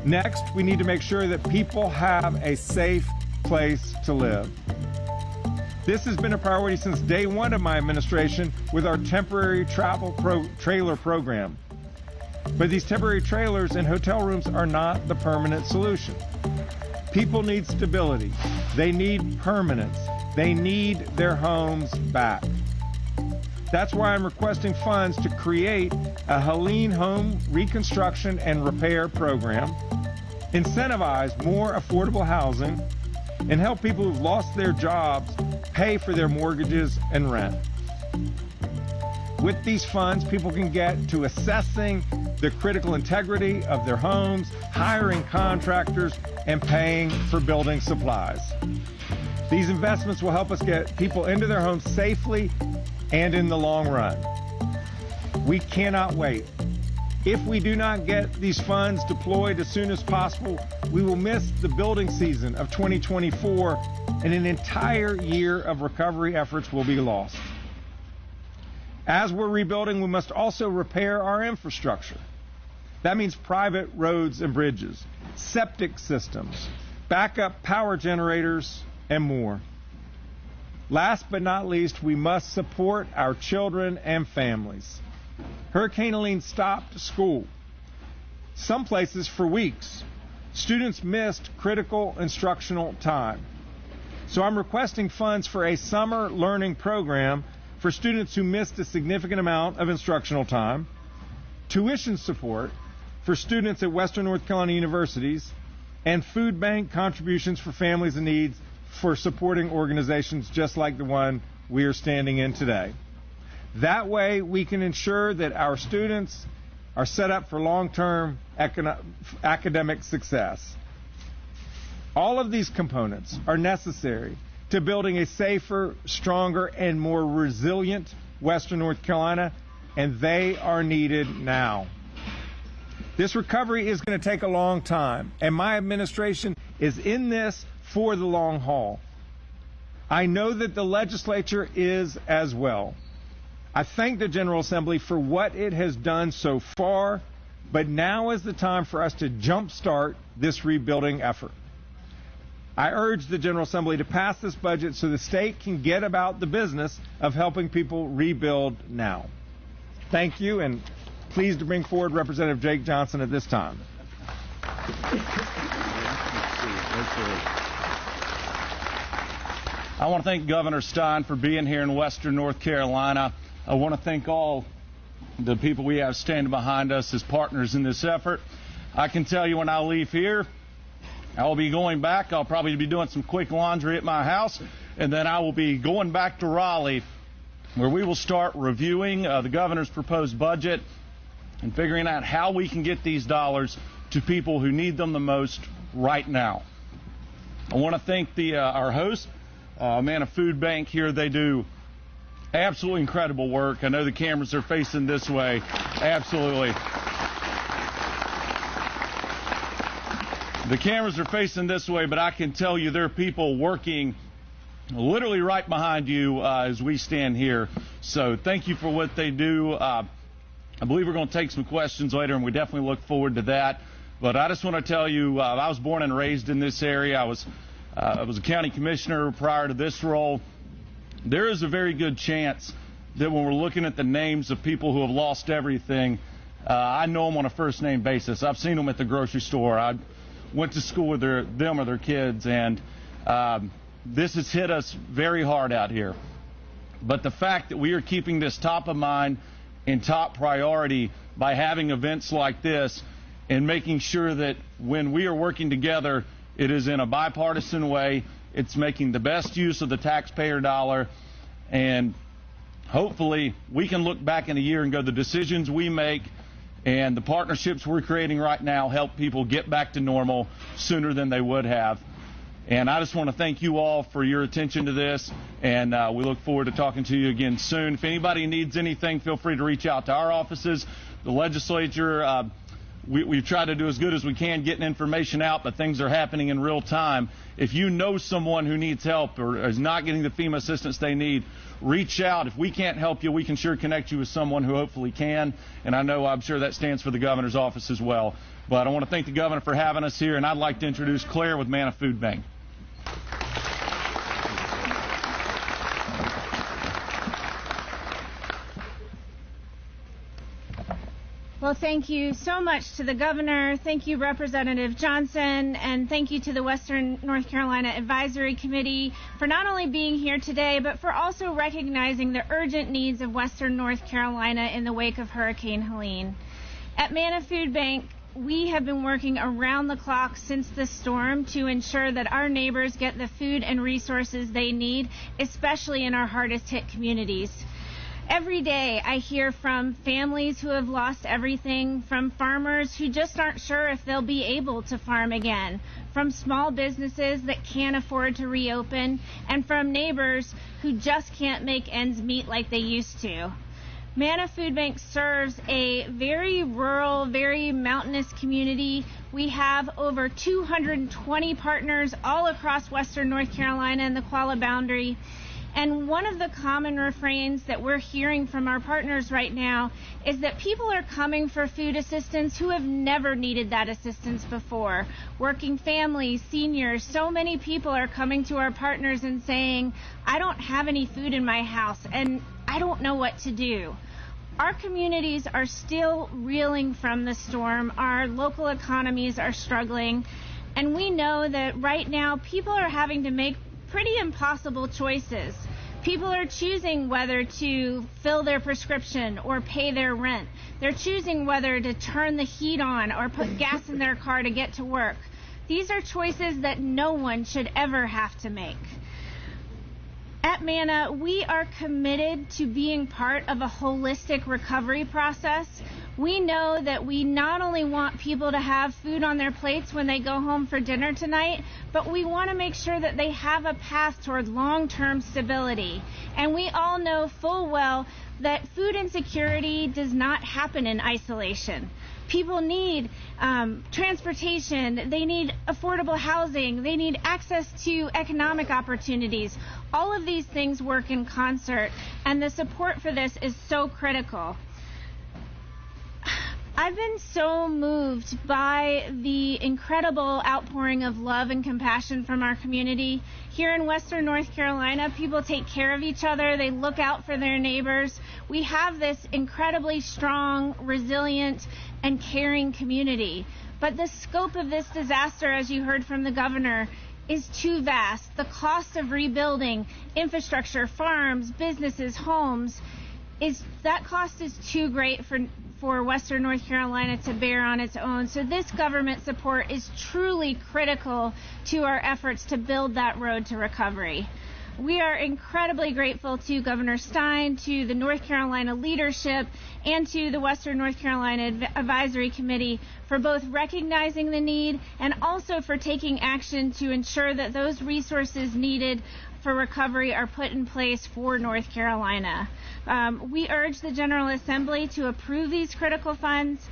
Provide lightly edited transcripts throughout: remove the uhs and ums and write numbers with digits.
Next, we need to make sure that people have a safe place to live. This has been a priority since day one of my administration with our temporary trailer program. But these temporary trailers and hotel rooms are not the permanent solution. People need stability. They need permanence. They need their homes back. That's why I'm requesting funds to create a Helene home reconstruction and repair program, incentivize more affordable housing, and help people who've lost their jobs pay for their mortgages and rent. With these funds, people can get to assessing the critical integrity of their homes, hiring contractors, and paying for building supplies. These investments will help us get people into their homes safely and in the long run. We cannot wait. If we do not get these funds deployed as soon as possible, we will miss the building season of 2024, and an entire year of recovery efforts will be lost. As we're rebuilding, we must also repair our infrastructure. That means private roads and bridges, septic systems, backup power generators, and more. Last but not least, we must support our children and families. Hurricane Helene stopped school, some places for weeks. Students missed critical instructional time. So I'm requesting funds for a summer learning program for students who missed a significant amount of instructional time, tuition support for students at Western North Carolina universities, and food bank contributions for families in need for supporting organizations just like the one we are standing in today. That way we can ensure that our students are set up for long-term academic success. All of these components are necessary to building a safer, stronger, and more resilient Western North Carolina, and they are needed now. This recovery is going to take a long time, and my administration is in this for the long haul. I know that the legislature is as well. I thank the General Assembly for what it has done so far, but now is the time for us to jumpstart this rebuilding effort. I urge the General Assembly to pass this budget so the state can get about the business of helping people rebuild now. Thank you, and pleased to bring forward Representative Jake Johnson at this time. I want to thank Governor Stein for being here in Western North Carolina. I want to thank all the people we have standing behind us as partners in this effort. I can tell you when I leave here, I will be going back. I'll probably be doing some quick laundry at my house, and then I will be going back to Raleigh, where we will start reviewing the governor's proposed budget and figuring out how we can get these dollars to people who need them the most right now. I want to thank our host, Amana Food Bank here. They do absolutely incredible work. I know the cameras are facing this way. Absolutely. The cameras are facing this way, but I can tell you there are people working literally right behind you as we stand here. So thank you for what they do. I believe we're going to take some questions later, and we definitely look forward to that. But I just want to tell you, I was born and raised in this area. I was a county commissioner prior to this role. There is a very good chance that when we're looking at the names of people who have lost everything, I know them on a first-name basis. I've seen them at the grocery store. I went to school with them or their kids, and this has hit us very hard out here. But the fact that we are keeping this top of mind and top priority by having events like this and making sure that when we are working together, it is in a bipartisan way. It's making the best use of the taxpayer dollar, and hopefully we can look back in a year and go, the decisions we make and the partnerships we're creating right now help people get back to normal sooner than they would have. And I just want to thank you all for your attention to this, and we look forward to talking to you again soon. If anybody needs anything, feel free to reach out to our offices. The legislature, we've tried to do as good as we can getting information out, but things are happening in real time. If you know someone who needs help or is not getting the FEMA assistance they need, reach out. If we can't help you, we can sure connect you with someone who hopefully can. And I'm sure that stands for the governor's office as well. But I want to thank the governor for having us here, and I'd like to introduce Claire with Manna Food Bank. Well, thank you so much to the governor. Thank you, Representative Johnson, and thank you to the Western North Carolina Advisory Committee for not only being here today, but for also recognizing the urgent needs of Western North Carolina in the wake of Hurricane Helene. At Manna Food Bank, we have been working around the clock since the storm to ensure that our neighbors get the food and resources they need, especially in our hardest hit communities. Every day I hear from families who have lost everything, from farmers who just aren't sure if they'll be able to farm again, from small businesses that can't afford to reopen, and from neighbors who just can't make ends meet like they used to. Manna Food Bank serves a very rural, very mountainous community. We have over 220 partners all across Western North Carolina and the Qualla boundary. And one of the common refrains that we're hearing from our partners right now is that people are coming for food assistance who have never needed that assistance before. Working families, seniors, so many people are coming to our partners and saying, I don't have any food in my house and I don't know what to do. Our communities are still reeling from the storm. Our local economies are struggling. And we know that right now people are having to make pretty impossible choices. People are choosing whether to fill their prescription or pay their rent. They're choosing whether to turn the heat on or put gas in their car to get to work. These are choices that no one should ever have to make. At Manna, we are committed to being part of a holistic recovery process. We know that we not only want people to have food on their plates when they go home for dinner tonight, but we want to make sure that they have a path toward long-term stability. And we all know full well that food insecurity does not happen in isolation. People need transportation, they need affordable housing, they need access to economic opportunities. All of these things work in concert, and the support for this is so critical. I've been so moved by the incredible outpouring of love and compassion from our community. Here in Western North Carolina, people take care of each other. They look out for their neighbors. We have this incredibly strong, resilient, and caring community. But the scope of this disaster, as you heard from the governor, is too vast. The cost of rebuilding infrastructure, farms, businesses, homes, that cost is too great for Western North Carolina to bear on its own. So this government support is truly critical to our efforts to build that road to recovery. We are incredibly grateful to Governor Stein, to the North Carolina leadership, and to the Western North Carolina Advisory Committee for both recognizing the need and also for taking action to ensure that those resources needed for recovery are put in place for North Carolina. We urge the General Assembly to approve these critical funds.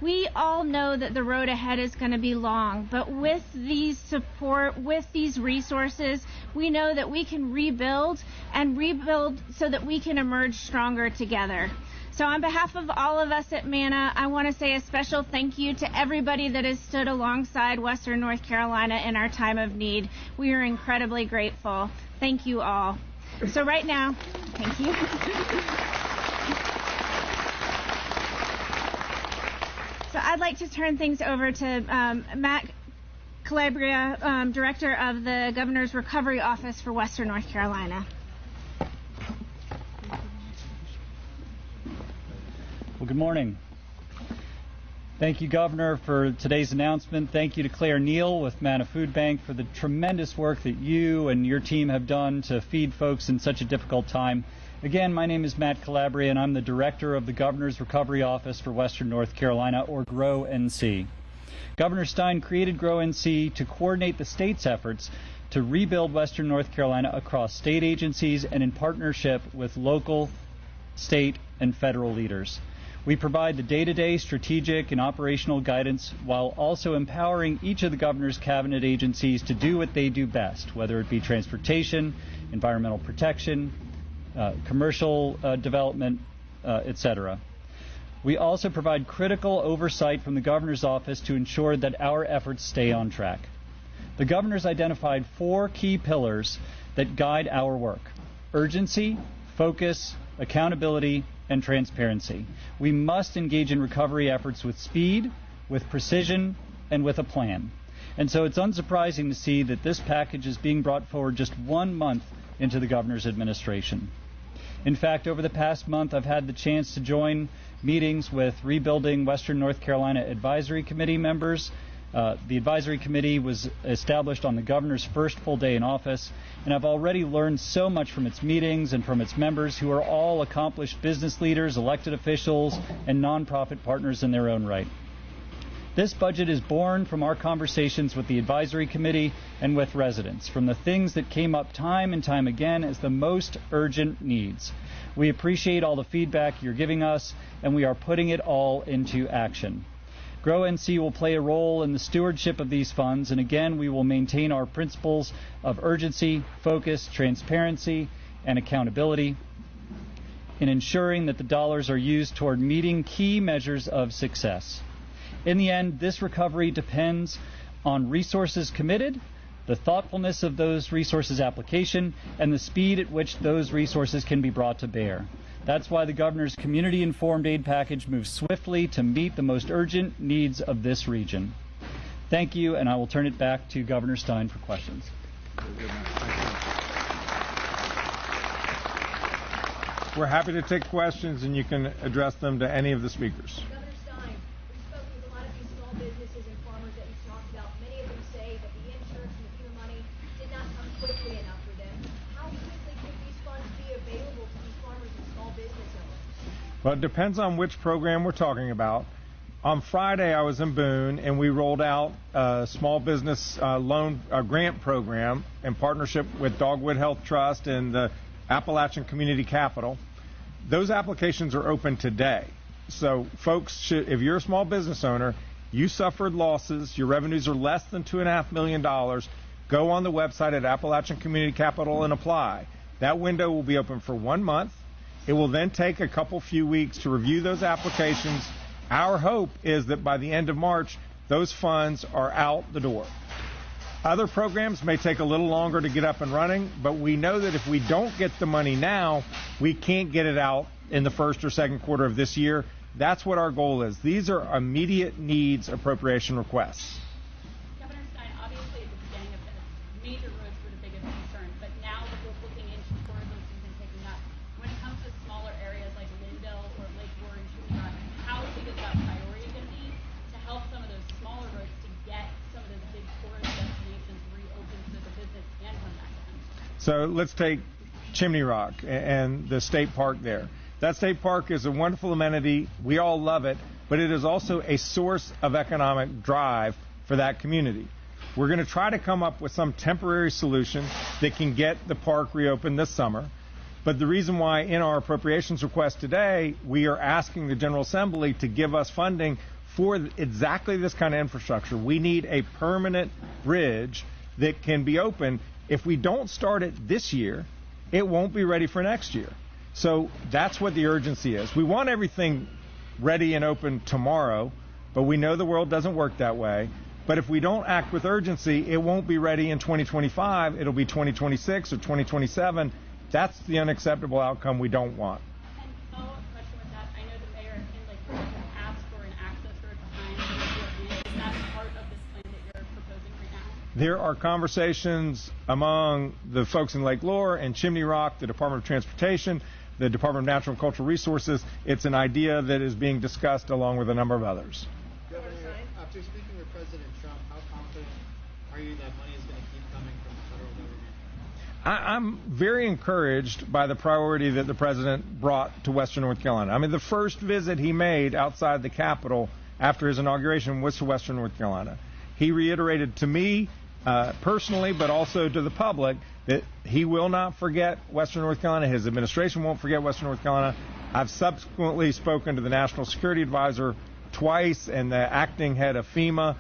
We all know that the road ahead is going to be long, but with these support, with these resources, we know that we can rebuild so that we can emerge stronger together. So on behalf of all of us at Manna, I want to say a special thank you to everybody that has stood alongside Western North Carolina in our time of need. We are incredibly grateful. Thank you all. So right now, thank you. So I'd like to turn things over to Matt Calabria, Director of the Governor's Recovery Office for Western North Carolina. Well, good morning. Thank you, Governor, for today's announcement. Thank you to Claire Neal with Manna Food Bank for the tremendous work that you and your team have done to feed folks in such a difficult time. Again, my name is Matt Calabria, and I'm the Director of the Governor's Recovery Office for Western North Carolina, or GROW-NC. Governor Stein created GROW-NC to coordinate the state's efforts to rebuild Western North Carolina across state agencies and in partnership with local, state, and federal leaders. We provide the day-to-day strategic and operational guidance while also empowering each of the governor's cabinet agencies to do what they do best, whether it be transportation, environmental protection, commercial development, etc. We also provide critical oversight from the governor's office to ensure that our efforts stay on track. The governor's identified 4 key pillars that guide our work: urgency, focus, accountability, and transparency. We must engage in recovery efforts with speed, with precision, and with a plan. And so it's unsurprising to see that this package is being brought forward just 1 month into the governor's administration. In fact, over the past month, I've had the chance to join meetings with Rebuilding Western North Carolina Advisory Committee members. The advisory committee was established on the governor's first full day in office, and I've already learned so much from its meetings and from its members, who are all accomplished business leaders, elected officials, and nonprofit partners in their own right. This budget is born from our conversations with the advisory committee and with residents, from the things that came up time and time again as the most urgent needs. We appreciate all the feedback you're giving us, and we are putting it all into action. Grow NC will play a role in the stewardship of these funds, and again, we will maintain our principles of urgency, focus, transparency, and accountability in ensuring that the dollars are used toward meeting key measures of success. In the end, this recovery depends on resources committed, the thoughtfulness of those resources' application, and the speed at which those resources can be brought to bear. That's why the governor's community-informed aid package moves swiftly to meet the most urgent needs of this region. Thank you, and I will turn it back to Governor Stein for questions. We're happy to take questions, and you can address them to any of the speakers. Governor Stein, we spoke with a lot of these small businesses and farmers that you talked about. Many of them say that the insurance and the FEMA money did not come quickly enough for them. How quickly could these funds be available to these farmers and small business owners? Well, it depends on which program we're talking about. On Friday, I was in Boone, and we rolled out a small business loan grant program in partnership with Dogwood Health Trust and the Appalachian Community Capital. Those applications are open today. So folks should, if you're a small business owner, you suffered losses, your revenues are less than $2.5 million, go on the website at Appalachian Community Capital and apply. That window will be open for 1 month. It will then take a few weeks to review those applications. Our hope is that by the end of March, those funds are out the door. Other programs may take a little longer to get up and running, but we know that if we don't get the money now, we can't get it out in the first or second quarter of this year. That's what our goal is. These are immediate needs appropriation requests. Governor Stein, obviously at the beginning of this, major roads were the biggest concern, but now that we're looking into tourism season picking up, when it comes to smaller areas like Lindell or Lake Warren, how big is that priority going to be to help some of those smaller roads to get some of those big tourist destinations reopened so the business can come back in? So let's take Chimney Rock and the state park there. That state park is a wonderful amenity. We all love it, but it is also a source of economic drive for that community. We're going to try to come up with some temporary solution that can get the park reopened this summer. But the reason why in our appropriations request today, we are asking the General Assembly to give us funding for exactly this kind of infrastructure. We need a permanent bridge that can be open. If we don't start it this year, it won't be ready for next year. So that's what the urgency is. We want everything ready and open tomorrow, but we know the world doesn't work that way. But if we don't act with urgency, it won't be ready in 2025. It'll be 2026 or 2027. That's the unacceptable outcome we don't want. And follow-up question with that, I know the mayor in Lake Warren asked for an access road behind. Is that part of this plan that you're proposing right now? There are conversations among the folks in Lake Lure and Chimney Rock, the Department of Transportation, the Department of Natural and Cultural Resources. It's an idea that is being discussed along with a number of others. Governor, after speaking with President Trump, how confident are you that money is going to keep coming from the federal government? I'm very encouraged by the priority that the president brought to Western North Carolina. I mean, the first visit he made outside the Capitol after his inauguration was to Western North Carolina. He reiterated to me personally, but also to the public, that he will not forget Western North Carolina. His administration won't forget Western North Carolina. I've subsequently spoken to the National Security Advisor twice and the acting head of FEMA.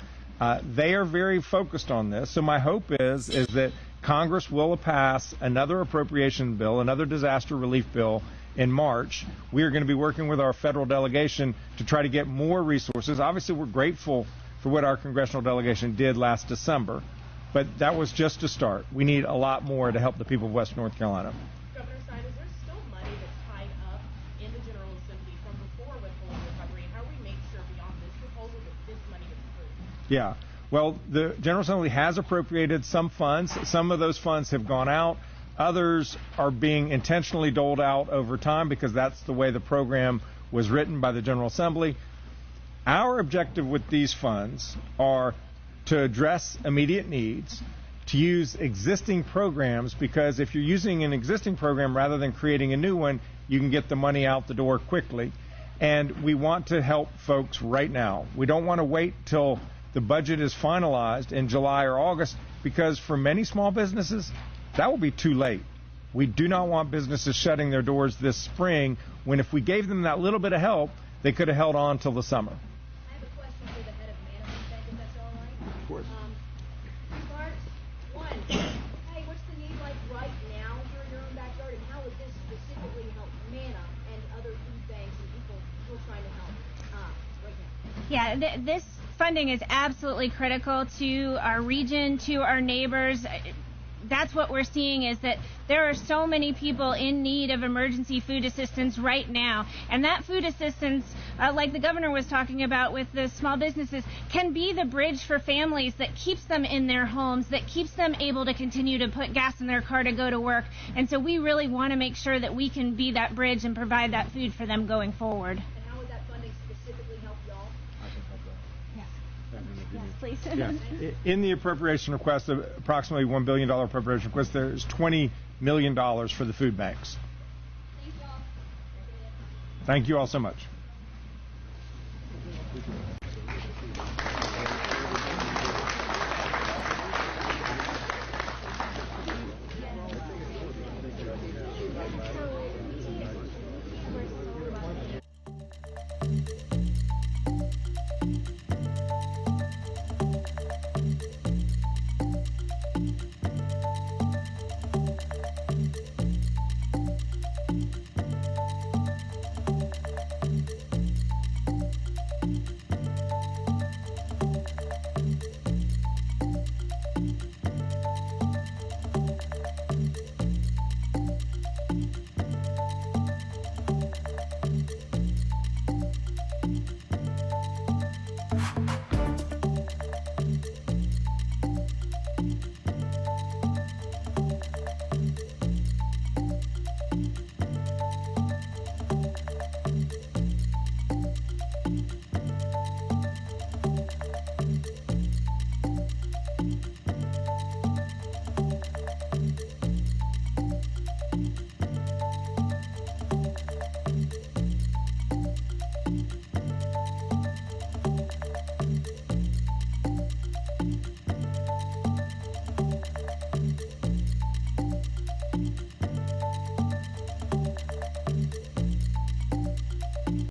They are very focused on this. So my hope is that Congress will pass another appropriation bill, another disaster relief bill in March. We are going to be working with our federal delegation to try to get more resources. Obviously, we're grateful for what our congressional delegation did last December, but that was just a start. We need a lot more to help the people of Western North Carolina. Governor Stein, is there still money that's tied up in the General Assembly from before withholding recovery? And how do we make sure beyond this proposal that this money gets approved? Yeah. Well, the General Assembly has appropriated some funds. Some of those funds have gone out. Others are being intentionally doled out over time because that's the way the program was written by the General Assembly. Our objective with these funds are to address immediate needs, to use existing programs, because if you're using an existing program rather than creating a new one, you can get the money out the door quickly. And we want to help folks right now. We don't want to wait till the budget is finalized in July or August, because for many small businesses, that will be too late. We do not want businesses shutting their doors this spring when if we gave them that little bit of help, they could have held on till the summer. I have a question for the head of management bank, if that's all right. Of course. Two parts. One, hey, what's the need like right now here in your own backyard, and how would this specifically help Manna and other food banks and people who are trying to help right now? Yeah, this funding is absolutely critical to our region, to our neighbors. That's what we're seeing, is that there are so many people in need of emergency food assistance right now. And that food assistance, like the governor was talking about with the small businesses, can be the bridge for families that keeps them in their homes, that keeps them able to continue to put gas in their car to go to work. And so we really want to make sure that we can be that bridge and provide that food for them going forward. And how would that funding specifically help y'all? I can help that. Yes. Yes, please. Yeah. In the appropriation request, approximately $1 billion appropriation request, there's $20 million for the food banks. Thank y'all. Thank you all so much.